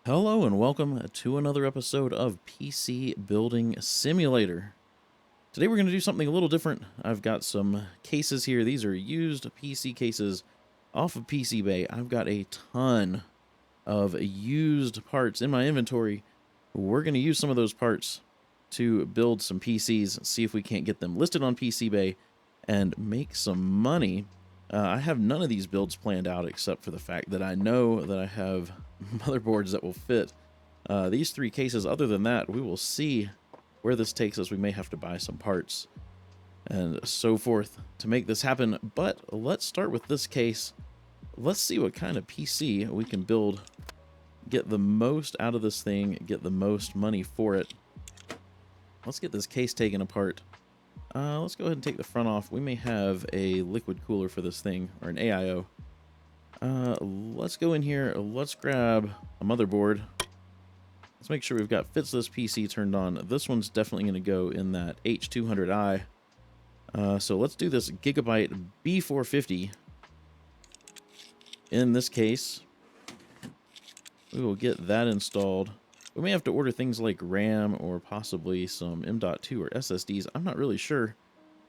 Hello and welcome to another episode of PC Building Simulator. Today we're going to do something a little different. I've got some cases here. These are used PC cases off of PC Bay. I've got a ton of used parts in my inventory. We're going to use some of those parts to build some PCs, see if we can't get them listed on PC Bay and make some money. I have none of these builds planned out except for the fact that I know that I have motherboards that will fit these three cases. Other than that, we will see where this takes us. We may have to buy some parts and so forth to make this happen. But let's start with this case. Let's see what kind of PC we can build, get the most out of this thing, get the most money for it. Let's get this case taken apart. Let's go ahead and take the front off. We may have a liquid cooler for this thing, or an AIO. Let's go in here. Let's grab a motherboard. Let's make sure we've got fits this PC turned on. This one's definitely going to go in that H200i. So let's do this Gigabyte B450. In this case, we will get that installed. We may have to order things like RAM or possibly some M.2 or SSDs. I'm not really sure.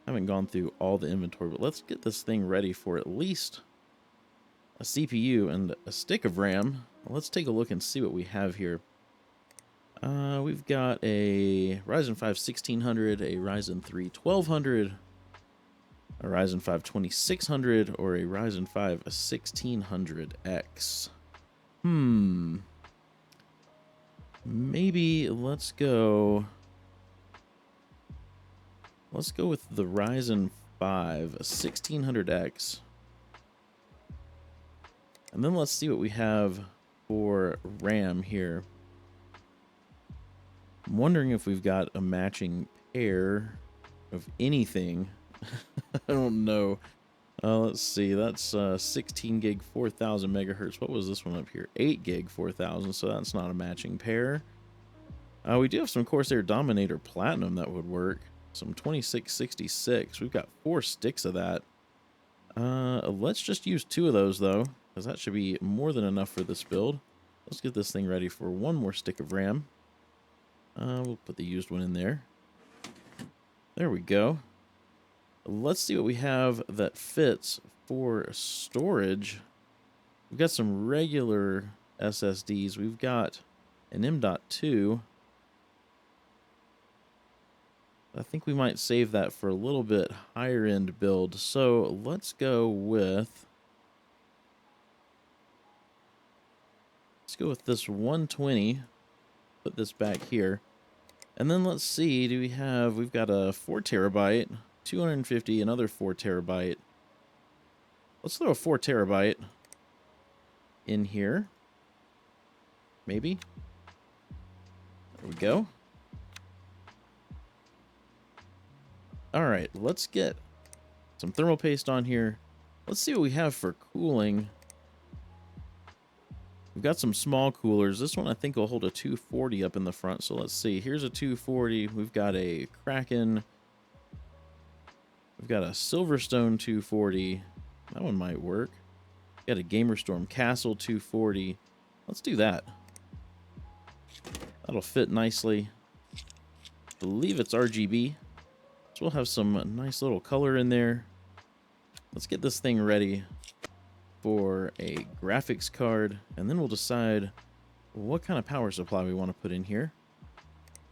I haven't gone through all the inventory, but let's get this thing ready for at least a CPU and a stick of RAM. Let's take a look and see what we have here. We've got a Ryzen 5 1600, a Ryzen 3 1200, a Ryzen 5 2600, or a Ryzen 5 1600X. Maybe let's go with the Ryzen 5 1600X. And then let's see what we have for RAM here. I'm wondering if we've got a matching pair of anything. I don't know. Let's see. That's 16 gig 4000 megahertz. What was this one up here? 8 gig 4000. So that's not a matching pair. We do have some Corsair Dominator Platinum that would work. Some 2666. We've got 4 sticks of that. Let's just use 2 of those though, because that should be more than enough for this build. Let's get this thing ready for 1 more stick of RAM. We'll put the used one in there. There we go. Let's see what we have that fits for storage. We've got some regular SSDs. We've got an M.2. I think we might save that for a little bit higher end build. So let's go with this 120. Put this back here. And then let's see, we've got a 4 terabyte, 250, another 4 terabyte. Let's throw a 4 terabyte in here. Maybe. There we go. All right, let's get some thermal paste on here. Let's see what we have for cooling. We've got some small coolers. This one I think will hold a 240 up in the front. So let's see. Here's a 240. We've got a Kraken. We've got a Silverstone 240. That one might work. Got a Gamerstorm Castle 240. Let's do that. That'll fit nicely. I believe it's RGB. So we'll have some nice little color in there. Let's get this thing ready for a graphics card, and then we'll decide what kind of power supply we want to put in here.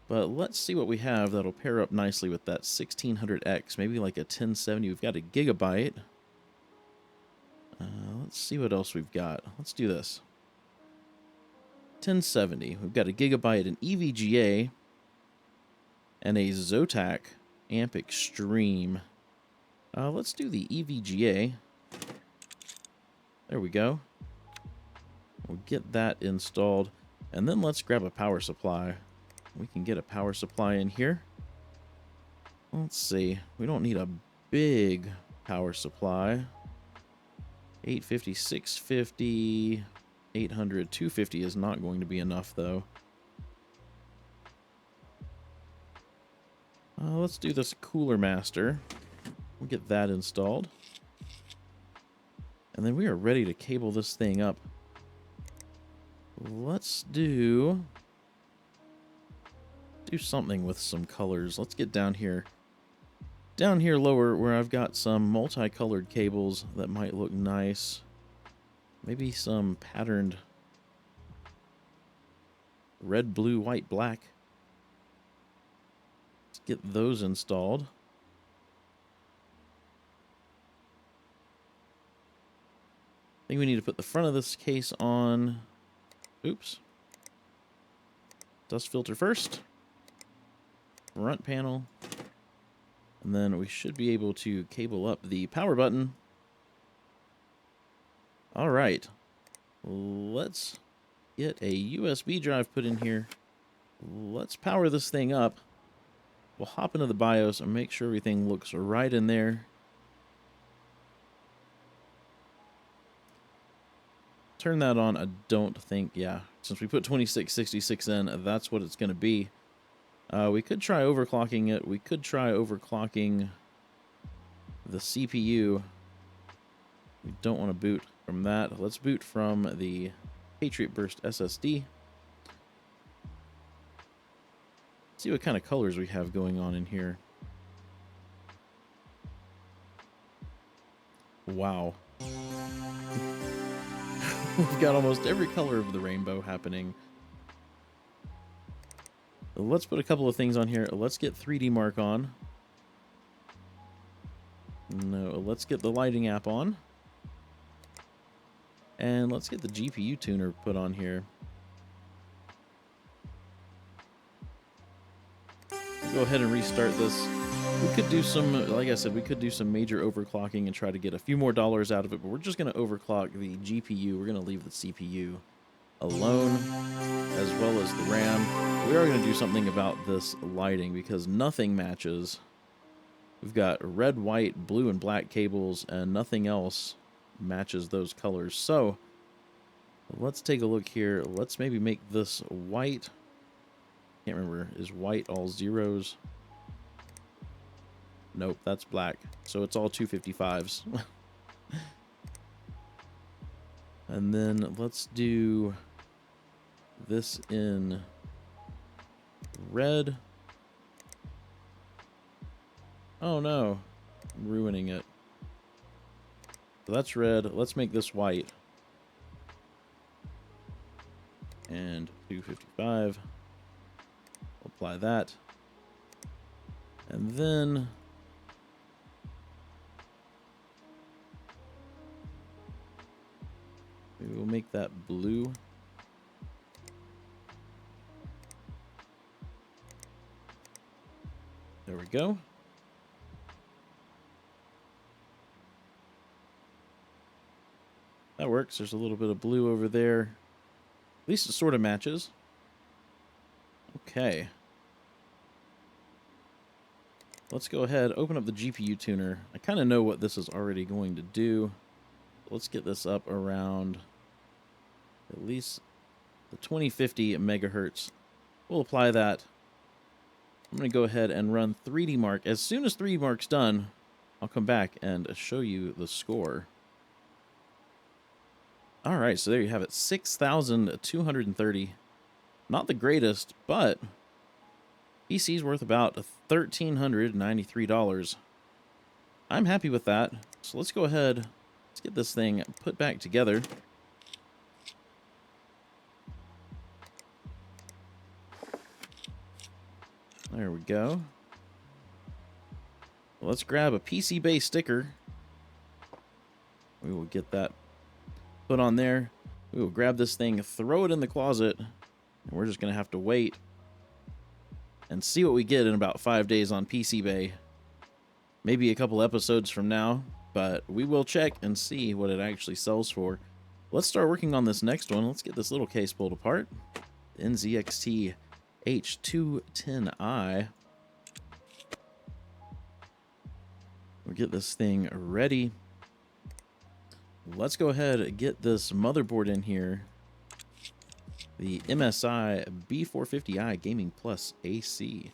But let's see what we have that'll pair up nicely with that 1600X, maybe like a 1070. We've got a Gigabyte. Let's see what else we've got. Let's do this. 1070. We've got a Gigabyte, an EVGA, and a Zotac Amp Extreme. Let's do the EVGA. There we go. We'll get that installed. And then let's grab a power supply. We can get a power supply in here. Let's see. We don't need a big power supply. 850, 650, 800, 250 is not going to be enough though. Let's do this Cooler Master. We'll get that installed. And then we are ready to cable this thing up. let's do something with some colors. Let's get down here. Down here lower where I've got some multicolored cables that might look nice. Maybe some patterned red, blue, white, black. Let's get those installed. I think we need to put the front of this case on. Oops. Dust filter first. Front panel. And then we should be able to cable up the power button. All right. Let's get a USB drive put in here. Let's power this thing up. We'll hop into the BIOS and make sure everything looks right in there. Turn that on. I don't think, yeah. Since we put 2666 in, that's what it's going to be. We could try overclocking it. We could try overclocking the CPU. We don't want to boot from that. Let's boot from the Patriot Burst SSD. See what kind of colors we have going on in here. Wow. We've got almost every color of the rainbow happening. Let's put a couple of things on here. Let's get 3D Mark on. No, let's get the lighting app on. And let's get the GPU tuner put on here. Go ahead and restart this. We could do some, like I said, we could do some major overclocking and try to get a few more dollars out of it, but we're just going to overclock the GPU. We're going to leave the CPU alone, as well as the RAM. We are going to do something about this lighting because nothing matches. We've got red, white, blue, and black cables, and nothing else matches those colors. So let's take a look here. Let's maybe make this white. Can't remember. Is white all zeros? Nope, that's black. So it's all 255s. And then let's do this in red. Oh no, I'm ruining it. So that's red. Let's make this white. And 255. Apply that. And then maybe we'll make that blue. There we go. That works. There's a little bit of blue over there. At least it sort of matches. Okay. Let's go ahead, open up the GPU tuner. I kind of know what this is already going to do. Let's get this up around at least the 2050 megahertz. We'll apply that. I'm going to go ahead and run 3D Mark. As soon as 3D Mark's done, I'll come back and show you the score. All right, so there you have it, 6,230. Not the greatest, but PC's worth about $1,393. I'm happy with that. So let's go ahead, let's get this thing put back together. There we go. Let's grab a PC base sticker. We will get that put on there. We will grab this thing, throw it in the closet, and we're just going to have to wait and see what we get in about 5 days on PC Bay. Maybe a couple episodes from now, but we will check and see what it actually sells for. Let's start working on this next one. Let's get this little case pulled apart. The NZXT H210i. We'll get this thing ready. Let's go ahead and get this motherboard in here. The MSI B450i Gaming Plus AC.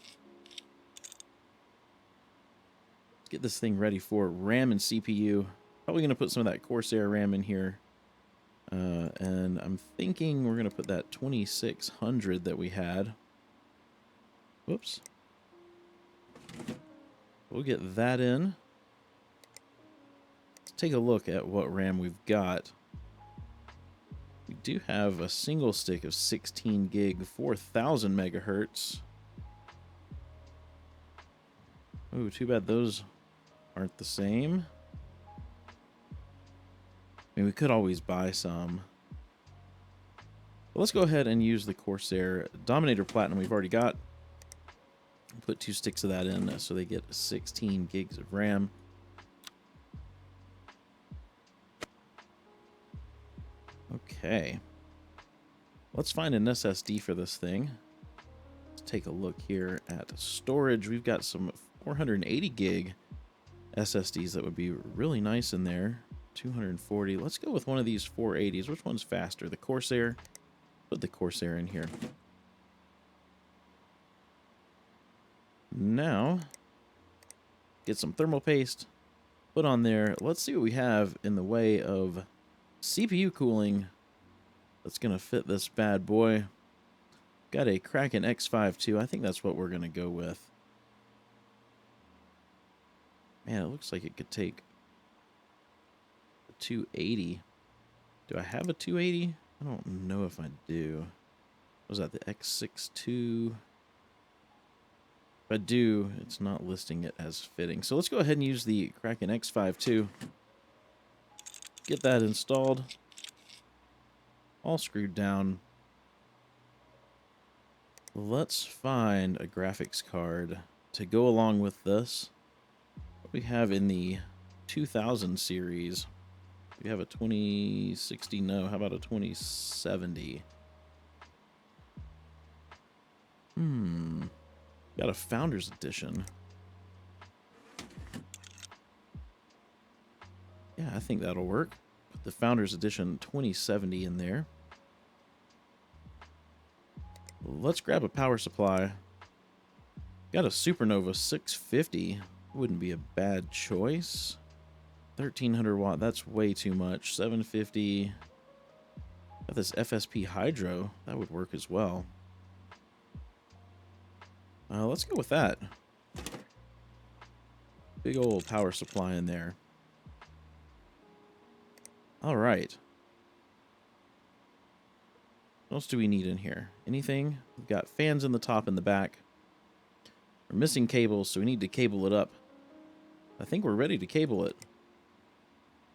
Let's get this thing ready for RAM and CPU. Probably going to put some of that Corsair RAM in here. And I'm thinking we're going to put that 2600 that we had. Whoops. We'll get that in. Let's take a look at what RAM we've got. We do have a single stick of 16 gig, 4000 megahertz. Ooh, too bad those aren't the same. I mean, we could always buy some. But let's go ahead and use the Corsair Dominator Platinum we've already got. Put 2 sticks of that in so they get 16 gigs of RAM. Okay. Let's find an SSD for this thing. Let's take a look here at storage. We've got some 480 gig SSDs that would be really nice in there. 240. Let's go with one of these 480s. Which one's faster? The Corsair? Put the Corsair in here. Now, get some thermal paste, put on there. Let's see what we have in the way of CPU cooling that's going to fit this bad boy. Got a Kraken X52. I think that's what we're going to go with. Man, it looks like it could take a 280. Do I have a 280? I don't know if I do. Was that the X62? If I do, it's not listing it as fitting. So let's go ahead and use the Kraken X52. Get that installed. All screwed down. Let's find a graphics card to go along with this. What we have in the 2000 series. We have a 2060. No, how about a 2070? Got a Founders Edition. Yeah, I think that'll work. Put the Founders Edition 2070 in there. Let's grab a power supply. Got a Supernova 650. Wouldn't be a bad choice. 1300 watt, that's way too much. 750. Got this FSP Hydro. That would work as well. Let's go with that. Big old power supply in there. All right. What else do we need in here? Anything? We've got fans in the top and the back. We're missing cables, so we need to cable it up. I think we're ready to cable it.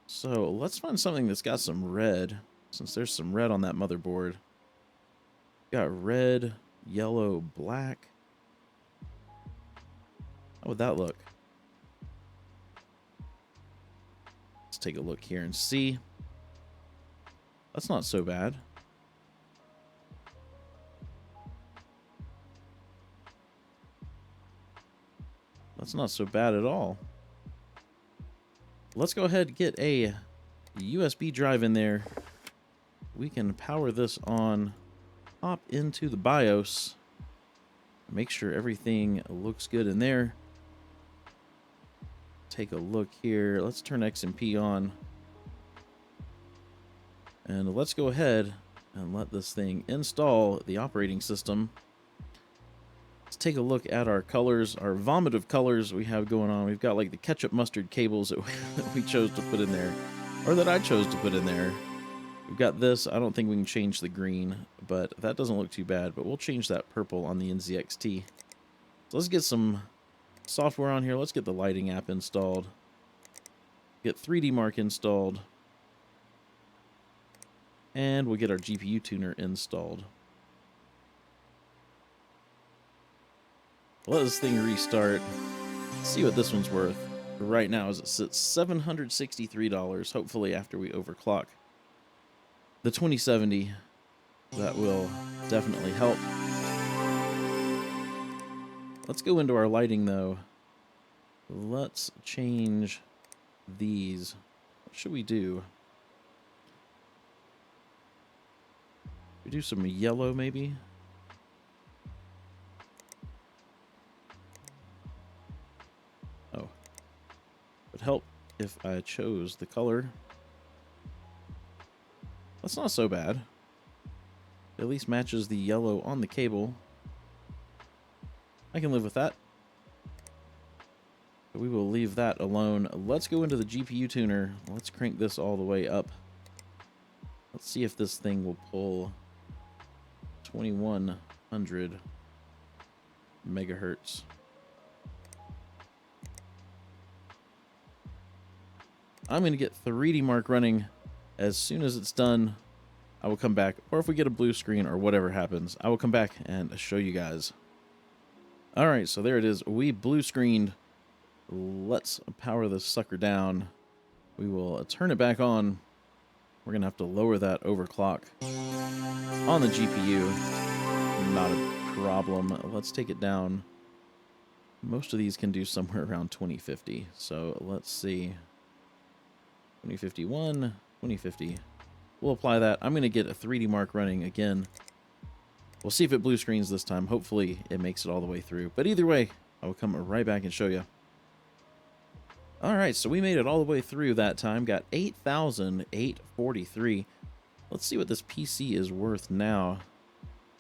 So let's find something that's got some red, since there's some red on that motherboard. Got red, yellow, black. How would that look? Let's take a look here and see. That's not so bad. That's not so bad at all. Let's go ahead and get a USB drive in there. We can power this on, hop into the BIOS, make sure everything looks good in there. Take a look here. Let's turn XMP on. And let's go ahead and let this thing install the operating system. Let's take a look at our colors, our vomitive colors we have going on. We've got like the ketchup mustard cables that we chose to put in there, or that I chose to put in there. We've got this. I don't think we can change the green, but that doesn't look too bad. But we'll change that purple on the NZXT. So let's get some software on here. Let's get the lighting app installed. Get 3D Mark installed. And we'll get our GPU tuner installed. Let this thing restart. See what this one's worth. Right now, as it sits, $763. Hopefully, after we overclock the 2070, that will definitely help. Let's go into our lighting, though. Let's change these. What should we do? We do some yellow, maybe? Oh. Would help if I chose the color. That's not so bad. It at least matches the yellow on the cable. I can live with that. But we will leave that alone. Let's go into the GPU tuner. Let's crank this all the way up. Let's see if this thing will pull 2100 megahertz. I'm going to get 3D Mark running. As soon as it's done, I will come back. Or if we get a blue screen or whatever happens, I will come back and show you guys. Alright, so there it is. We blue screened. Let's power this sucker down. We will turn it back on. We're going to have to lower that overclock on the GPU. Not a problem. Let's take it down. Most of these can do somewhere around 2050. So let's see. 2051, 2050. We'll apply that. I'm going to get a 3D Mark running again. We'll see if it blue screens this time. Hopefully it makes it all the way through. But either way, I will come right back and show you. Alright, so we made it all the way through that time. Got 8,843. Let's see what this PC is worth now.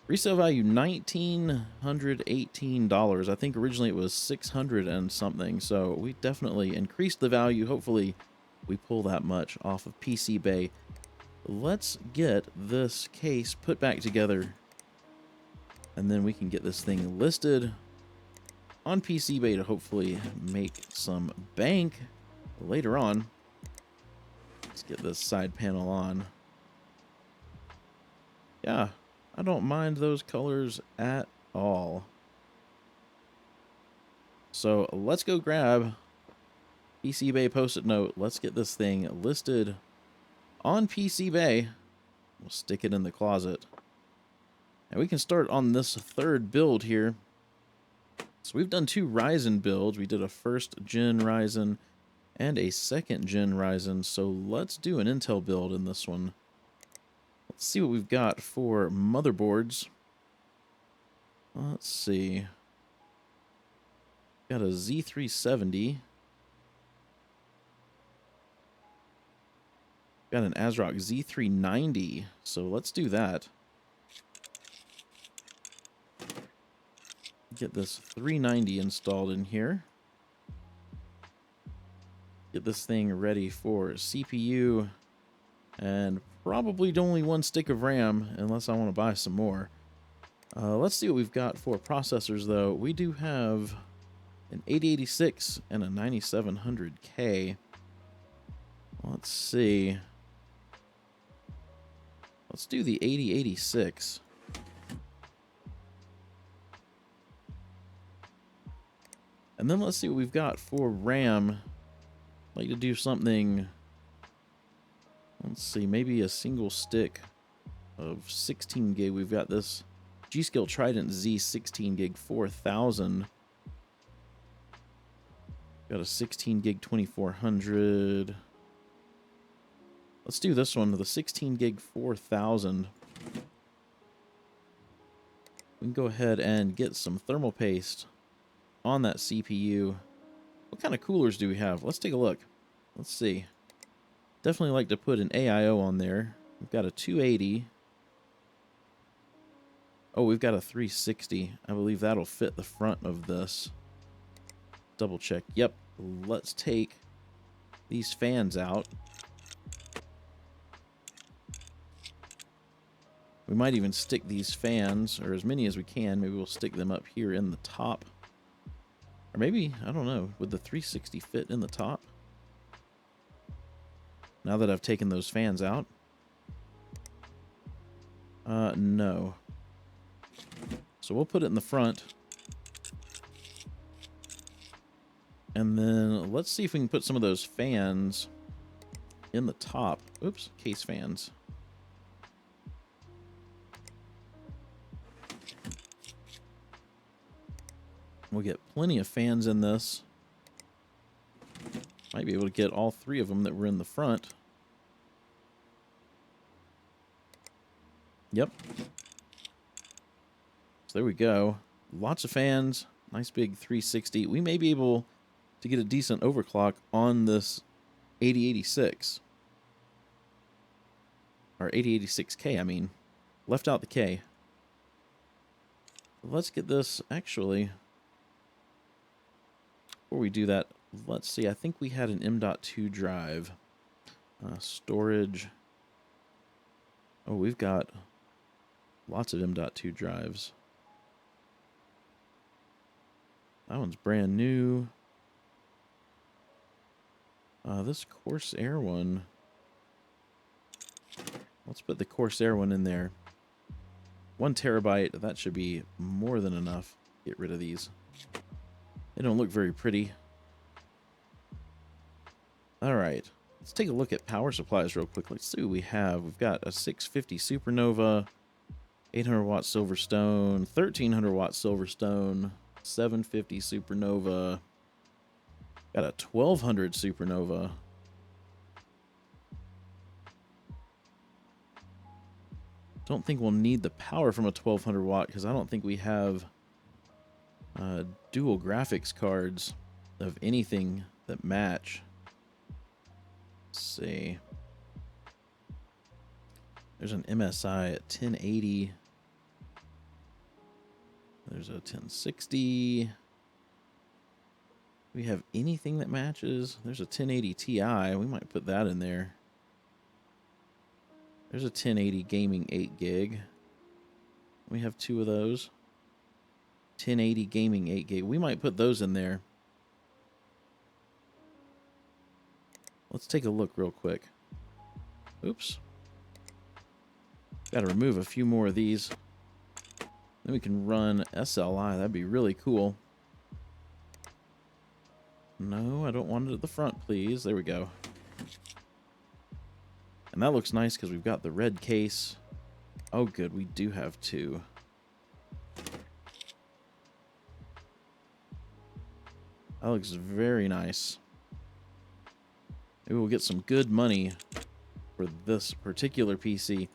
Resale value $1,918. I think originally it was 600 and something. So we definitely increased the value. Hopefully we pull that much off of PC Bay. Let's get this case put back together. And then we can get this thing listed on PC Bay to hopefully make some bank later on. Let's get this side panel on. Yeah, I don't mind those colors at all. So let's go grab PC Bay Post-it note. Let's get this thing listed on PC Bay. We'll stick it in the closet. And we can start on this third build here. So we've done 2 Ryzen builds. We did a 1st gen Ryzen and a 2nd gen Ryzen. So let's do an Intel build in this one. Let's see what we've got for motherboards. Let's see. Got a Z370. Got an ASRock Z390. So let's do that. Get this 390 installed in here. Get this thing ready for CPU and probably only 1 stick of RAM unless I want to buy some more. Let's see what we've got for processors though. We do have an 8086 and a 9700K. Let's see. Let's do the 8086. And then let's see what we've got for RAM. I'd like to do something, let's see, maybe a single stick of 16 gig. We've got this G-Skill Trident Z 16 gig 4000. Got a 16 gig 2400. Let's do this one, the 16 gig 4000. We can go ahead and get some thermal paste on that CPU. What kind of coolers do we have? Let's take a look. Let's see. Definitely like to put an AIO on there. We've got a 280. Oh, we've got a 360. I believe that'll fit the front of this. Double check. Yep. Let's take these fans out. We might even stick these fans, or as many as we can. Maybe we'll stick them up here in the top. Or maybe, I don't know, would the 360 fit in the top? Now that I've taken those fans out? No. So we'll put it in the front. And then let's see if we can put some of those fans in the top. Oops, case fans. We'll get plenty of fans in this. Might be able to get all 3 of them that were in the front. Yep. So there we go. Lots of fans. Nice big 360. We may be able to get a decent overclock on this 8086. Or 8086K, I mean. Left out the K. Let's get this, actually, before we do that, let's see, I think we had an M.2 drive. Storage. Oh, we've got lots of M.2 drives. That one's brand new. This Corsair one. Let's put the Corsair one in there. 1 terabyte. That should be more than enough. Get rid of these. They don't look very pretty. Alright. Let's take a look at power supplies real quick. Let's see what we have. We've got a 650 Supernova, 800 watt Silverstone, 1300 watt Silverstone, 750 Supernova. Got a 1200 Supernova. Don't think we'll need the power from a 1200 watt because I don't think we have dual graphics cards of anything that match. Let's see. There's an MSI at 1080. There's a 1060. We have anything that matches. There's a 1080 Ti. We might put that in there. There's a 1080 gaming 8 gig. We have 2 of those. 1080 gaming 8 gig. We might put those in there. Let's take a look real quick. Oops. Got to remove a few more of these. Then we can run SLI. That'd be really cool. No, I don't want it at the front, please. There we go. And that looks nice because we've got the red case. Oh, good. We do have 2. That looks very nice. Maybe we'll get some good money for this particular PC.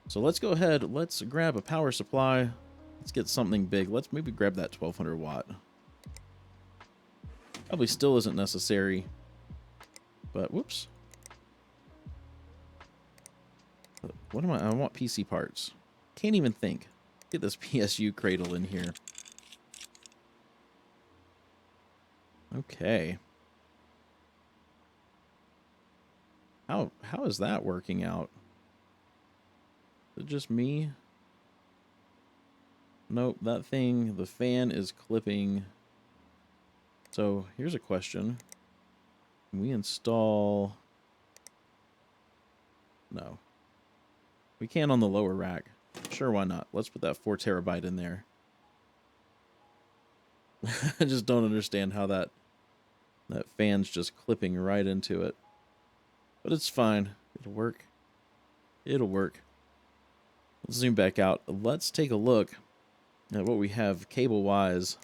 So let's go ahead. Let's grab a power supply. Let's get something big. Let's maybe grab that 1200 watt. Probably still isn't necessary. But, whoops. What am I want PC parts. Can't even think. Get this PSU cradle in here. Okay. How is that working out? Is it just me? Nope, that thing, the fan is clipping. So, here's a question. Can we install... No. We can on the lower rack. Sure, why not? Let's put that 4 terabyte in there. I just don't understand how that fan's just clipping right into it. But it's fine. It'll work. It'll work. Let's zoom back out. Let's take a look at what we have cable-wise.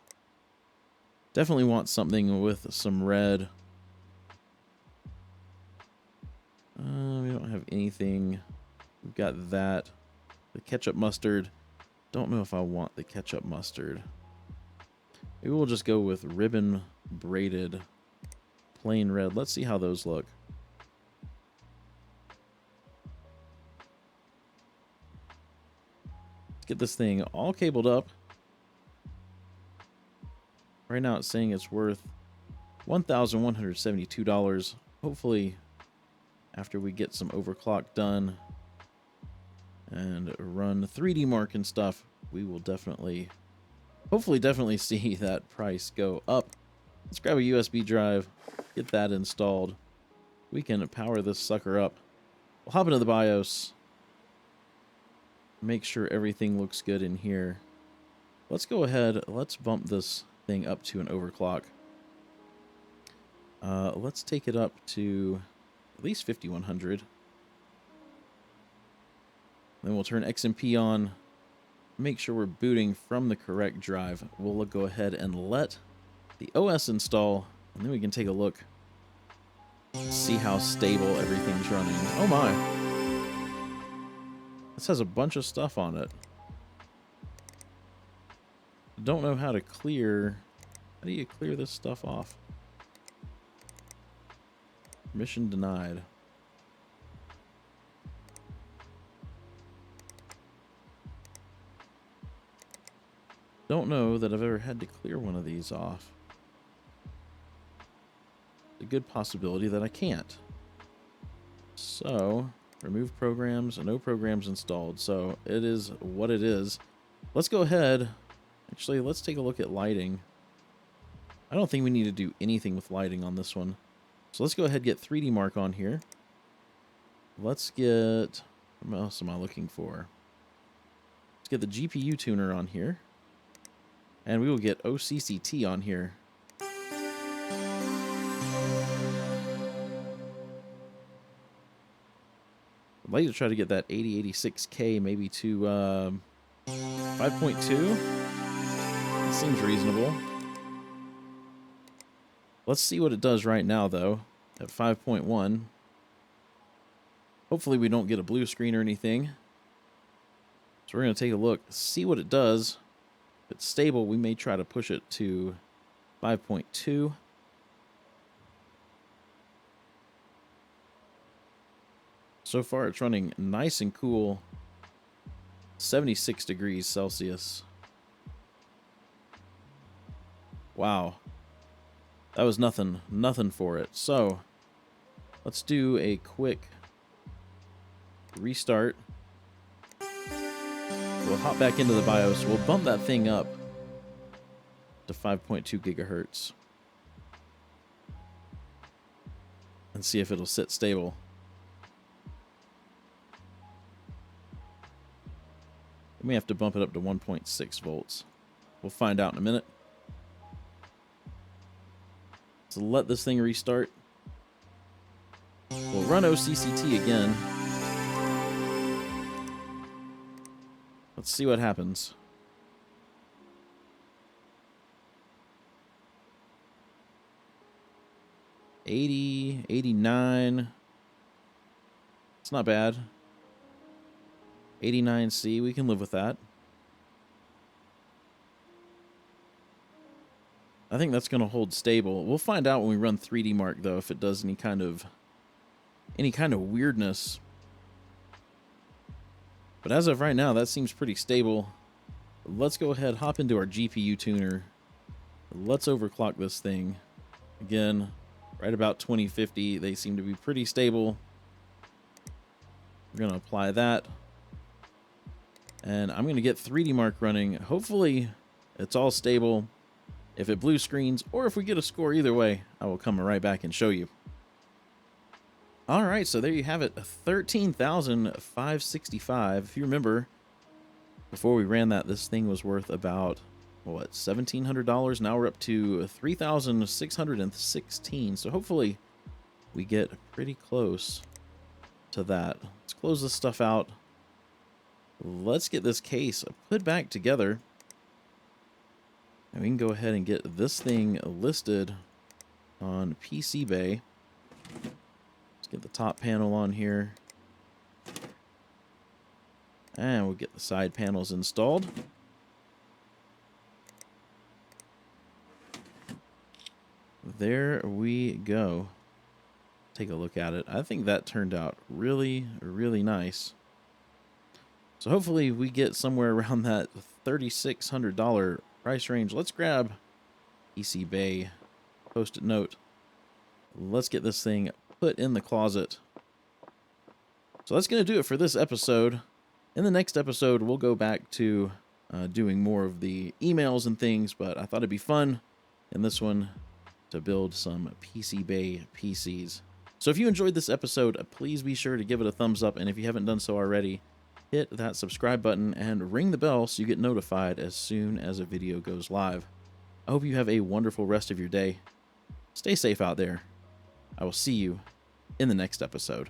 Definitely want something with some red. We don't have anything. We've got that. The ketchup mustard. Don't know if I want the ketchup mustard. Maybe we'll just go with ribbon braided plain red. Let's see how those look. Let's get this thing all cabled up. Right now it's saying it's worth $1,172. Hopefully, after we get some overclock done and run 3D Mark and stuff, we will definitely, hopefully definitely see that price go up. Let's grab a USB drive, get that installed. We can power this sucker up. We'll hop into the BIOS. Make sure everything looks good in here. Let's go ahead, let's bump this thing up to an overclock. Let's take it up to at least 5100. Then we'll turn XMP on. Make sure we're booting from the correct drive. We'll go ahead and let the OS install, and then we can take a look. See how stable everything's running. Oh my. This has a bunch of stuff on it. Don't know how to clear. How do you clear this stuff off? Permission denied. Don't know that I've ever had to clear one of these off. A good possibility that I can't. So, remove programs, no programs installed. So, it is what it is. Let's go ahead. Actually, let's take a look at lighting. I don't think we need to do anything with lighting on this one. So let's go ahead and get 3D Mark on here. Let's get... What else am I looking for? Let's get the GPU tuner on here. And we will get OCCT on here. I'd like to try to get that 8086K maybe to 5.2. That seems reasonable. Let's see what it does right now, though, at 5.1. Hopefully we don't get a blue screen or anything. So we're going to take a look, see what it does. If it's stable, we may try to push it to 5.2. So far, it's running nice and cool, 76 degrees Celsius. Wow. That was nothing for it. So, let's do a quick restart. We'll hop back into the BIOS. We'll bump that thing up to 5.2 gigahertz. And see if it'll sit stable. We may have to bump it up to 1.6 volts. We'll find out in a minute. So let this thing restart. We'll run OCCT again. Let's see what happens. $80, $89. It's not bad. $89C, we can live with that. I think that's going to hold stable. We'll find out when we run 3D Mark, though, if it does any kind of weirdness. But as of right now, that seems pretty stable. Let's go ahead, hop into our GPU tuner. Let's overclock this thing. Again, right about 2050. They seem to be pretty stable. We're going to apply that. And I'm going to get 3D Mark running. Hopefully, it's all stable. If it blue screens, or if we get a score either way, I will come right back and show you. Alright, so there you have it. 13,565. If you remember, before we ran that, this thing was worth about, what, $1,700? Now we're up to 3,616. So hopefully, we get pretty close to that. Let's close this stuff out. Let's get this case put back together. And we can go ahead and get this thing listed on PC Bay. Let's get the top panel on here. And we'll get the side panels installed. There we go. Take a look at it. I think that turned out really, really nice. So hopefully we get somewhere around that $3,600 price range. Let's grab PC Bay post-it note. Let's get this thing put in the closet. So that's going to do it for this episode. In the next episode, we'll go back to doing more of the emails and things, but I thought it'd be fun in this one to build some PC Bay PCs. So if you enjoyed this episode, please be sure to give it a thumbs up, and if you haven't done so already, hit that subscribe button and ring the bell so you get notified as soon as a video goes live. I hope you have a wonderful rest of your day. Stay safe out there. I will see you in the next episode.